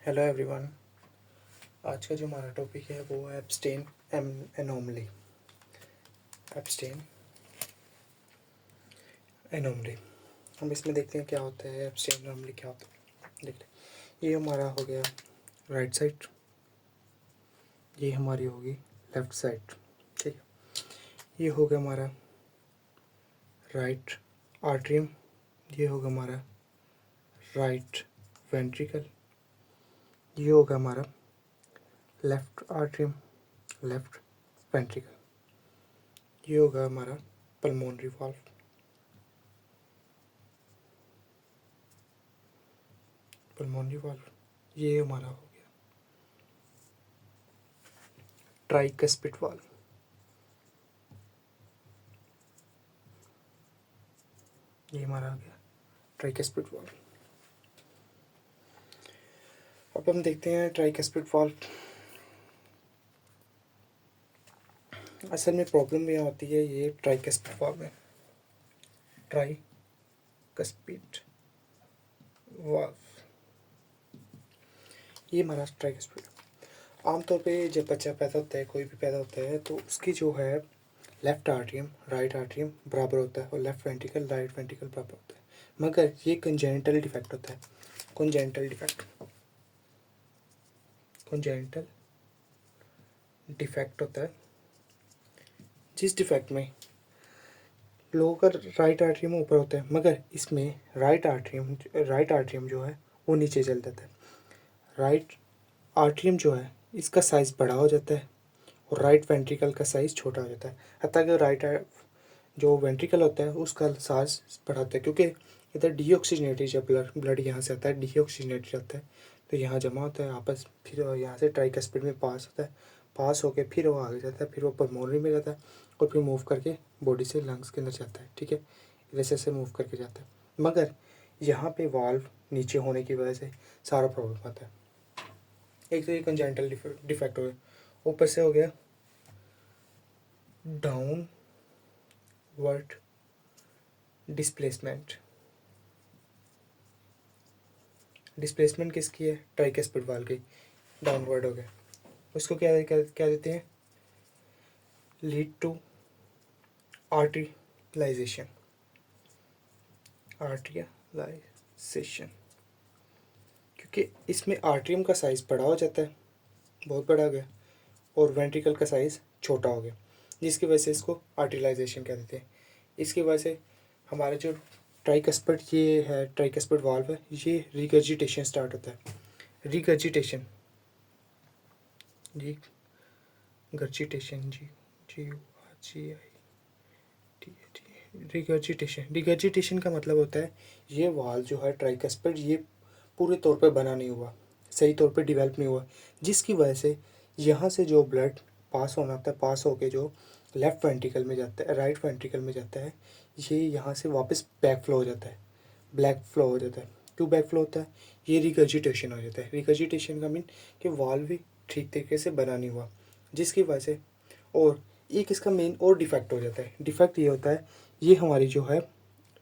Hello everyone. आज का जो हमारा टॉपिक है वो है एब्सटेन एनोमली। एब्सटेन एनोमली हम इसमें देखते हैं क्या होता है। एब्सटेन एनोमली क्या होता है देखते हैं। ये हमारा हो गया राइट साइड, ये हमारी होगी लेफ़्ट साइड। ठीक है, ये हो गया हमारा राइट आर्ट्रियम, ये होगा हमारा राइट वेंट्रिकल, ये होगा हमारा लेफ़्ट आर्ट्रियम, लेफ़्ट वेंट्रिकल, ये होगा हमारा पल्मोनरी वाल्व, पल्मोनरी वाल्व, ये हमारा हो गया ट्राइकस्पिड वाल्व, ये हमारा आ गया ट्राइकस्पिड वाल्व। अब हम देखते हैं ट्राइकस्पिड वाल्व। असल में प्रॉब्लम यह होती है ये ट्राइकस्पिड वाल्व में, ट्राइकस्पिड वाल्व, ये हमारा ट्राइकस्पिड। आमतौर पे जब बच्चा पैदा होता है, कोई भी पैदा होता है, तो उसकी जो है लेफ़्ट आर्ट्रियम राइट आर्ट्रियम बराबर होता है और लेफ़्ट वेंट्रिकल राइट वेंट्रिकल बराबर होता है। मगर ये कंजेनिटल डिफेक्ट होता है, कंजेनिटल डिफेक्ट, कंजेनिटल डिफेक्ट होता है, जिस डिफेक्ट में लोगों का राइट आर्ट्रियम ऊपर होता है मगर इसमें राइट आर्ट्रियम जो है वो नीचे चल जाता है। राइट आर्ट्रियम जो है इसका साइज़ बड़ा हो जाता है और राइट वेंट्रिकल का साइज़ छोटा हो जाता है। हत्ता कि जो वेंट्रिकल होता है उसका साइज बड़ा होता है, क्योंकि इधर डीऑक्सीजनेटेड जब ब्लड यहाँ से आता है, डीऑक्सीजनेटेड आता है तो यहाँ जमा होता है आपस, फिर यहाँ से ट्राइकस्पिड में पास होता है, पास होके फिर वो आगे जाता है, फिर वो पल्मोनरी में जाता है और फिर मूव करके बॉडी से लंग्स के अंदर जाता है। ठीक है, इधर से मूव करके जाता है। मगर यहाँ पे वाल्व नीचे होने की वजह से सारा प्रॉब्लम आता है। एक तो ये कंजेनिटल डिफेक्ट हो गया, ऊपर से हो गया डाउनवर्ड डिस्प्लेसमेंट। डिस्प्लेसमेंट किसकी है? ट्राइकस्पिड वाल्व की, डाउनवर्ड हो गया। उसको क्या क्या, क्या देते हैं? लीड टू आर्टिलाइजेशन, आर्टिलाइजेशन, क्योंकि इसमें आर्ट्रियम का साइज़ बड़ा हो जाता है, बहुत बड़ा हो गया, और वेंट्रिकल का साइज़ छोटा हो गया, जिसकी वजह से इसको आर्टिलाइजेशन कह देते हैं। इसकी वजह से हमारा जो ट्राइकस्पिड ये है, ट्राइकस्पिड वाल्व है, ये रिगर्जिटेशन स्टार्ट होता है। रिगर्जिटेशन, रिगर्जिटेशन, जी जी G I T, regurgitation. Regurgitation का मतलब होता है ये वाल्व जो है ट्राइकस्पिड ये पूरे तौर पे बना नहीं हुआ, सही तौर पे डेवलप नहीं हुआ, जिसकी वजह से यहाँ से जो ब्लड पास होना था, पास होके जो लेफ़्ट वेंट्रिकल में जाता है, राइट वेंट्रिकल में जाता है, ये यहाँ से वापस बैक फ्लो हो जाता है, ब्लैक फ्लो हो जाता है। क्यों बैक फ्लो होता है? ये रिगर्जिटेशन हो जाता है। रिगर्जिटेशन का मीन कि वाल्व भी ठीक तरीके से बना नहीं हुआ, जिसकी वजह से। और एक इसका मेन और डिफेक्ट हो जाता है। डिफेक्ट ये होता है, ये हमारी जो है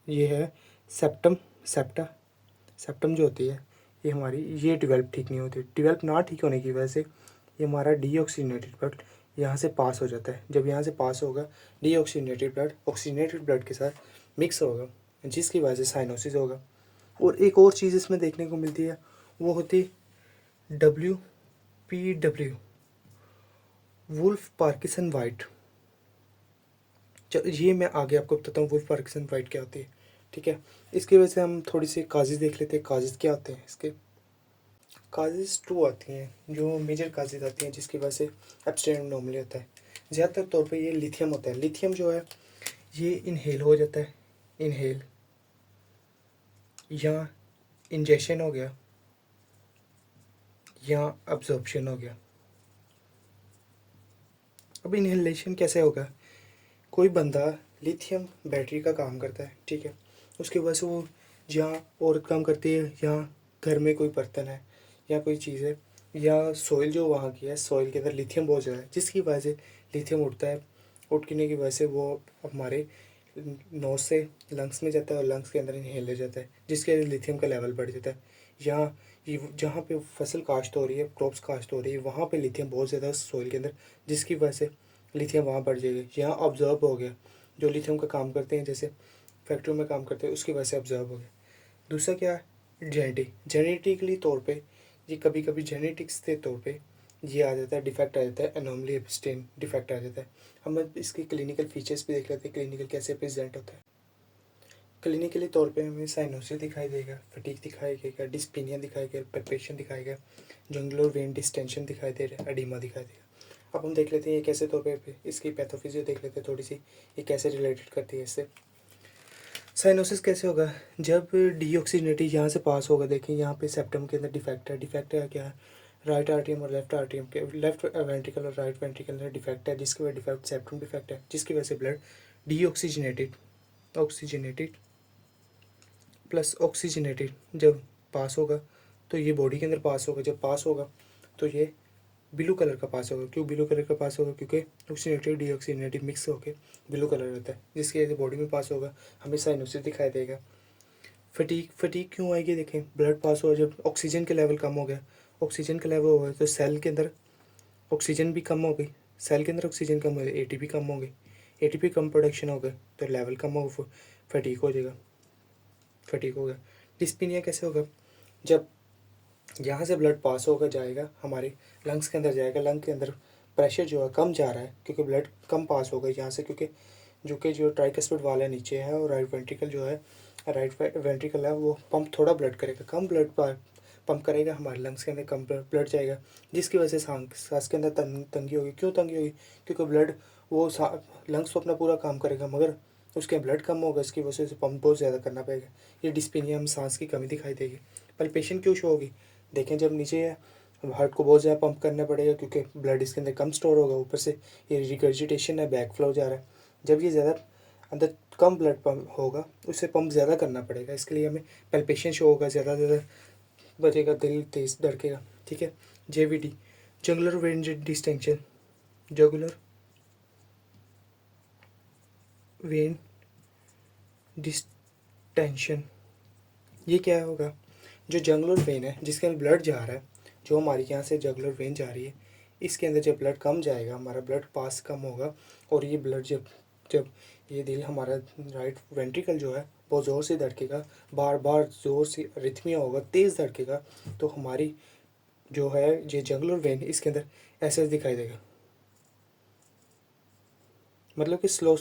ये है सेप्टम, सेप्टम जो होती है ये हमारी, ये डेवलप ठीक नहीं होती। डेवलप ना ठीक होने की वजह से ये हमारा डीऑक्सीजनेटेड ब्लड यहाँ से पास हो जाता है। जब यहाँ से पास होगा डीऑक्सीजनेटेड ब्लड ऑक्सीजनेटेड ब्लड के साथ मिक्स होगा, जिसकी वजह से साइनोसिस होगा। और एक और चीज़ इसमें देखने को मिलती है, वो होती WPW, वुल्फ पार्किंसन वाइट। ये मैं आगे आपको बताता हूँ वुल्फ पार्किंसन वाइट क्या होती है। ठीक है, इसकी वजह से हम थोड़ी सी काजेज़ देख लेते हैं। काजेज़ क्या होते हैं इसके? काजेज़ 2 आती हैं जो मेजर काजेज़ आती हैं, जिसकी वजह से एब्सटेन एनोमली होता है। ज़्यादातर तौर पे ये लिथियम होता है। लिथियम जो है ये इनहेल हो जाता है, इनहेल, या इंजेक्शन हो गया, या अब्जॉर्प्शन हो गया। अब इनहेलेशन कैसे होगा? कोई बंदा लिथियम बैटरी का काम करता है, ठीक है, उसकी वजह से वो जहाँ और काम करती है, यहाँ घर में कोई बर्तन है या कोई चीज़ है या सॉइल जो वहाँ की है, सॉइल के अंदर लिथियम बहुत ज़्यादा है, जिसकी वजह से लिथियम उठता है। उठने की वजह से वो हमारे नोज से लंग्स में जाता है और लंग्स के अंदर इनहेल हो जाता है, जिसके वजह से लिथियम का लेवल बढ़ जाता है। यहाँ ये जहाँ पे फसल काश्त हो रही है, क्रॉप्स काश्त हो रही है, वहाँ पे लिथियम बहुत ज़्यादा सॉइल के अंदर, जिसकी वजह से लिथियम वहाँ बढ़ जाएगी। यहाँ ऑब्जर्व हो गया, जो लिथियम का काम करते हैं जैसे फैक्ट्री में काम करते हैं उसकी वजह से ऑब्जर्व हो गया। दूसरा क्या है, जेनेटिकली तौर पे ये कभी कभी जेनेटिक्स के तौर पे ये आ जाता है, डिफेक्ट आ जाता है, एनोमली एब्स्टेन डिफेक्ट आ जाता है। हम इसके क्लिनिकल फीचर्स भी देख लेते हैं, क्लिनिकल कैसे प्रेजेंट होता है। क्लिनिकली तौर पे हमें साइनोसिस दिखाई देगा, फटीग दिखाई देगा, डिस्पीनिया दिखाई देगा, पेल्पेशन दिखाएगा, जंगुलर वेन डिस्टेंशन दिखाई दे रहा है, एडिमा दिखाई देगा। अब हम देख लेते हैं ये कैसे तौर पे इसकी पैथोफिजियो देख लेते हैं थोड़ी सी, ये कैसे रिलेटेड करती है इससे। साइनोसिस कैसे होगा, जब डीऑक्सीजनेटी यहाँ से पास होगा, देखिए यहाँ पे सेप्टम के अंदर डिफेक्ट है क्या है, राइट आर्टियम और लेफ्ट आर्टियम के, लेफ्ट वेंट्रिकल और राइट वेंट्रिकल में डिफेक्ट है, जिसकी वजह डिफेक्ट सेप्टम डिफेक्ट है, जिसकी वजह से ब्लड ऑक्सीजनेटेड प्लस ऑक्सीजनेटेड जब पास होगा तो ये बॉडी के अंदर पास होगा, जब पास होगा तो ये ब्लू कलर का पास होगा। क्यों ब्लू कलर का पास होगा, क्योंकि ऑक्सीजनेटेड डीऑक्सीजनेटेड मिक्स होकर ब्लू कलर होता है, जिसकी वजह से बॉडी में पास होगा, हमें साइनोसिस दिखाई देगा। फटीक क्यों आएगी, देखें ब्लड पास हुआ, जब ऑक्सीजन के लेवल कम हो गया, ऑक्सीजन का लेवल हो गया तो सेल के अंदर ऑक्सीजन भी कम हो गई, सेल के अंदर ऑक्सीजन कम हो गई, एटीपी कम हो गई, एटीपी कम प्रोडक्शन हो गया तो लेवल कम होगा, फटीक हो जाएगा, फटीक हो गया। डिस्पीनिया कैसे होगा, जब यहाँ से ब्लड पास होकर जाएगा हमारे लंग्स के अंदर जाएगा, लंग के अंदर प्रेशर जो है कम जा रहा है क्योंकि ब्लड कम पास होगा यहाँ से, क्योंकि जो ट्राइकस्पिड वाला नीचे है और राइट वेंट्रिकल जो है, राइट वेंट्रिकल है वो पंप थोड़ा ब्लड करेगा, कम ब्लड पंप करेगा, हमारे लंग्स के अंदर कम ब्लड जाएगा, जिसकी वजह से सांस के अंदर तंगी होगी। क्यों तंगी होगी, क्योंकि ब्लड वो लंग्स तो अपना पूरा काम करेगा मगर उसके ब्लड कम होगा, इसकी वजह से पंप बहुत ज़्यादा करना पड़ेगा, ये डिस्पीनिया में सांस की कमी दिखाई देगी। पल्पेशन क्यों शो होगी, देखें जब नीचे है हार्ट को बहुत ज़्यादा पंप करना पड़ेगा क्योंकि ब्लड इसके अंदर कम स्टोर होगा, ऊपर से ये रिगर्जिटेशन है, बैक फ्लो जा रहा है, जब ये ज़्यादा अंदर कम ब्लड पंप होगा उससे पंप ज़्यादा करना पड़ेगा, इसके लिए हमें पल्पेशन शो होगा, ज़्यादा बजेगा, दिल तेज धड़केगा। ठीक है, जेवीडी जंगुलर वेन डिस्टेंशन, जगुलर वेन डिस्टेंशन, ये क्या होगा, जो जंगुलर वेन है जिसके अंदर ब्लड जा रहा है, जो हमारी यहाँ से जंगुलर वेन जा रही है, इसके अंदर जब ब्लड कम जाएगा, हमारा ब्लड पास कम होगा, और ये ब्लड जब जब ये दिल हमारा राइट वेंट्रिकल जो है बहुत ज़ोर से धड़केगा, बार बार ज़ोर से रिथमिया होगा, तेज़ धड़केगा, तो हमारी जो है ये जंगुलर वेन इसके अंदर ऐसे दिखाई देगा, मतलब कि स्लो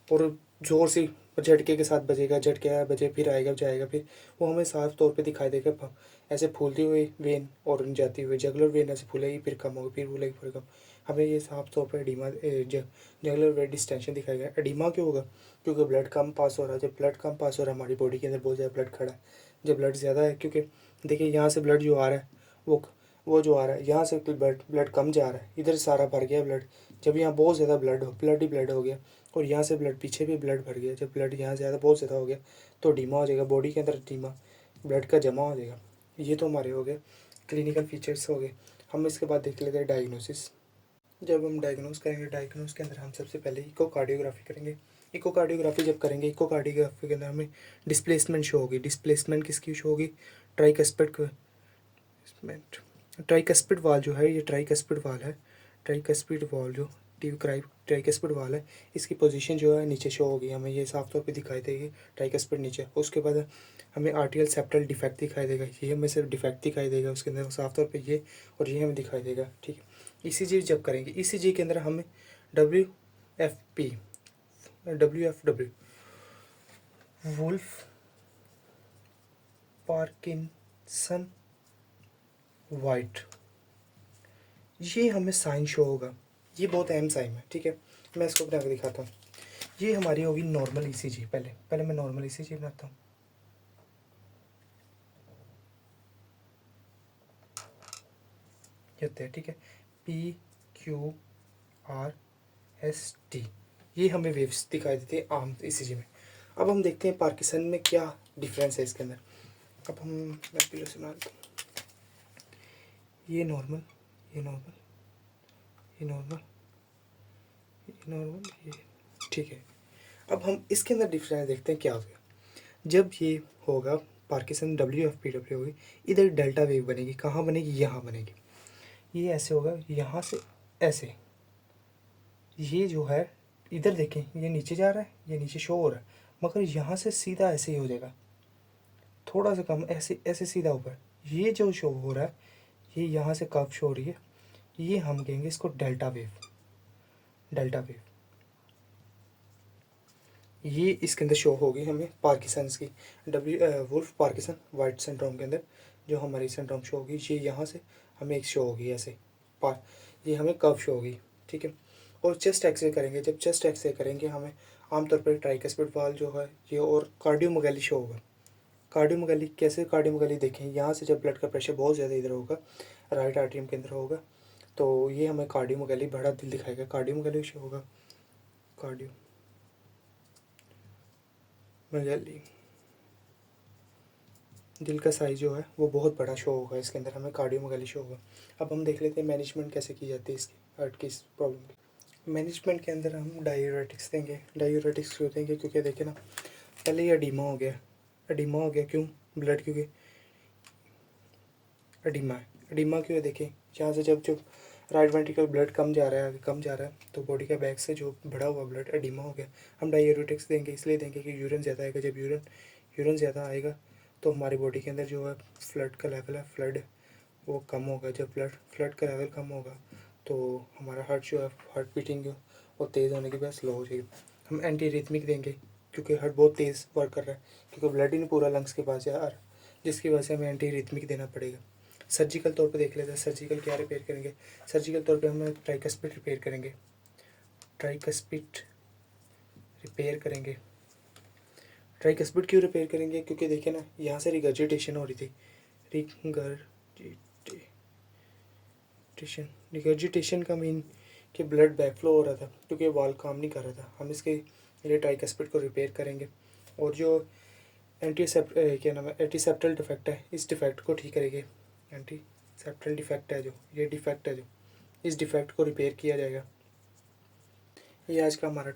और ज़ोर से झटके के साथ बजेगा, झटके आया बजे फिर आएगा जाएगा, फिर वो हमें साफ तौर पे दिखाई देगा, ऐसे फूलती हुई वेन और जाती हुई जगुलर वेन ऐसे फूलेगी फिर कम होगी, फिर फूलेगी फिर कम, हमें ये साफ तौर पर एडिमा जगुलर वेन डिस्टेंशन दिखाएगा। एडिमा क्यों होगा, क्योंकि ब्लड कम पास हो रहा है, जब ब्लड कम पास हो रहा है हमारी बॉडी के अंदर बहुत ज़्यादा ब्लड खड़ा है, जब ब्लड ज़्यादा है, क्योंकि देखिए यहाँ से ब्लड जो आ रहा है वो जो आ रहा है यहाँ से ब्लड कम जा रहा है, इधर सारा भर गया ब्लड, जब यहाँ बहुत ज़्यादा ब्लड हो गया और यहाँ से ब्लड पीछे भी ब्लड भर गया, जब ब्लड यहाँ ज़्यादा बहुत ज़्यादा हो गया तो डीमा हो जाएगा, बॉडी के अंदर डीमा ब्लड का जमा हो जाएगा। ये तो हमारे हो गए क्लिनिकल फीचर्स हो गए। हम इसके बाद देख लेते हैं डायग्नोसिस। जब हम डायग्नोस करेंगे, डायग्नोस के अंदर हम सबसे पहले इकोकार्डियोग्राफी करेंगे। इकोकार्डियोग्राफी जब करेंगे, इकोकार्डियोग्राफी के अंदर हमें डिस्प्लेसमेंट शो होगी। डिस्प्लेसमेंट किसकी शो होगी, ट्राइकस्पिड वाल जो है, ये ट्राइकस्पिड वाल है, ट्राइकस्पिड वाल जो ट्राइकस्पिड वाल है, इसकी पोजीशन जो है नीचे शो होगी, हमें ये साफ तौर पे दिखाई देगी ट्राइकस्पिड नीचे। उसके बाद हमें आर्टियल सेप्टल डिफेक्ट दिखाई देगा, ये हमें सिर्फ डिफेक्ट दिखाई देगा उसके अंदर साफ तौर पे ये, और ये हमें दिखाई देगा। ठीक है, ईसीजी जब करेंगे, ईसीजी के अंदर हमें WFW वुल्फ पार्किंसन वाइट, ये हमें साइन शो होगा, ये बहुत अहम साइन है। ठीक है, मैं इसको बना के दिखाता हूँ। ये हमारी होगी नॉर्मल ईसीजी। पहले मैं नॉर्मल ईसीजी बनाता हूँ। ये होता है, ठीक है, PQRST, ये हमें वेव्स दिखाई देती है आम ईसीजी में। अब हम देखते हैं पार्किंसन में क्या डिफरेंस है इसके अंदर। अब मैं पीलो से बना देता हूँ, ये नॉर्मल, ये नॉर्मल, ये नॉर्मल, ये नॉर्मल, ये, ठीक है। अब हम इसके अंदर डिफरेंस देखते हैं क्या होगा जब ये होगा पार्किंसन WFPW होगी, इधर डेल्टा वेव बनेगी। कहाँ बनेगी? यहाँ बनेगी। ये ऐसे होगा, यहाँ से ऐसे, ये जो है इधर देखें, ये नीचे जा रहा है, ये नीचे शो हो रहा है, मगर यहाँ से सीधा ऐसे ही हो जाएगा, थोड़ा सा कम, ऐसे ऐसे सीधा ऊपर। ये जो शो हो रहा है, ये यहाँ से कर्व शो हो रही है, ये हम कहेंगे इसको डेल्टा वेव। डेल्टा वेव ये इसके अंदर शो होगी हमें पार्किंसंस की, वुल्फ पार्किंसन वाइट सिंड्रोम के अंदर जो हमारी सिंड्रोम शो होगी, ये यहाँ से हमें एक शो होगी ऐसे ये हमें कब शो होगी, ठीक है। और चेस्ट एक्सरे करेंगे, जब चेस्ट एक्सरे करेंगे हमें आमतौर पर ट्राइकस्पिड वाल जो है ये और कार्डियोमेगाली शो होगा। कार्डियोमेगाली कैसे? कार्डियोमेगाली देखें, यहाँ से जब ब्लड का प्रेशर बहुत ज़्यादा इधर होगा, राइट आर्टरियम के अंदर होगा, तो ये हमें कार्डियोमेगाली बड़ा दिल दिखाएगा, कार्डियोमेगाली शो होगा। कार्डियोमेगाली दिल का साइज जो है वो बहुत बड़ा शो होगा, इसके अंदर हमें कार्डियोमेगाली शो होगा। अब हम देख लेते हैं मैनेजमेंट कैसे की जाती है इसकी हार्ट की इस प्रॉब्लम की। मैनेजमेंट के अंदर हम डायूरेटिक्स देंगे। डायूरेटिक्स क्यों देंगे? क्योंकि देखें ना, पहले ये एडिमा हो गया, एडिमा हो गया क्यों? ब्लड क्योंकि एडिमा है, एडिमा क्यों है? देखें यहाँ से जब जब राइट वेंट्रिकल ब्लड कम जा रहा है, कम जा रहा है, तो बॉडी का बैक से जो बढ़ा हुआ ब्लड एडिमा हो गया। हम डायूरेटिक्स देंगे, इसलिए देंगे कि यूरिन ज़्यादा आएगा। जब यूरिन ज़्यादा आएगा तो हमारी बॉडी के अंदर जो है फ्लड का लेवल है, फ्लड वो कम होगा। जब फ्लड का लेवल कम होगा तो हमारा हार्ट जो है, हार्ट बीटिंग वो तेज़ होने के बाद स्लो हो जाएगी। हम एंटी रिथमिक देंगे क्योंकि हार्ट बहुत तेज़ वर्क कर रहा है, क्योंकि ब्लड ही नहीं पूरा लंग्स के पास जा रहा, जिसकी वजह से हमें एंटी रिथमिक देना पड़ेगा। सर्जिकल तौर पे देख लेते हैं, सर्जिकल क्या रिपेयर करेंगे। सर्जिकल तौर पे हम ट्राइकस्पिड रिपेयर करेंगे, ट्राइकस्पिड रिपेयर करेंगे। ट्राइकस्पिड क्यों रिपेयर करेंगे? क्योंकि देखिए ना, यहाँ से रिगर्जिटेशन हो रही थी, रिगर्जिटेशन का मीन कि ब्लड बैकफ्लो हो रहा था, क्योंकि वाल काम नहीं कर रहा था। हम इसके लिए ट्राइकस्पिड को रिपेयर करेंगे, और जो क्या नाम है, एंटीसेप्टल डिफेक्ट है, इस डिफेक्ट को ठीक करेंगे। एंटीसेप्टल डिफेक्ट है जो, ये डिफेक्ट है जो, इस डिफेक्ट को रिपेयर किया जाएगा। ये आज का हमारा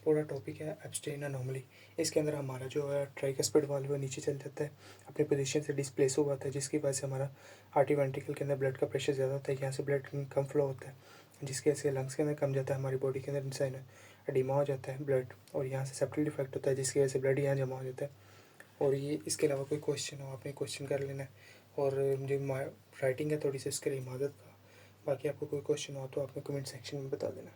पूरा टॉपिक है एब्स्टेन अनोमली। इसके अंदर हमारा जो है ट्राइकस्पिड वाल्व वो नीचे चल जाता है, अपनी पोजीशन से डिस्प्लेस हुआ था, जिसकी वजह से हमारा आर्टरी वेंट्रिकल के अंदर ब्लड का प्रेशर ज़्यादा होता है, यहाँ से ब्लड कम फ्लो होता है, जिसकी वजह से लंग्स के अंदर कम जाता है, हमारी बॉडी के अंदर इंसाइन एडिमा हो जाता है ब्लड, और यहाँ से सेप्टल डिफेक्ट होता है, जिसकी वजह से ब्लड यहाँ जमा हो जाता है। और ये इसके अलावा कोई क्वेश्चन हो आपने क्वेश्चन कर लेना है, और मुझे राइटिंग है थोड़ी सी, इसके लिए मदद का। बाकी आपको कोई क्वेश्चन हो तो आपने कमेंट सेक्शन में बता देना।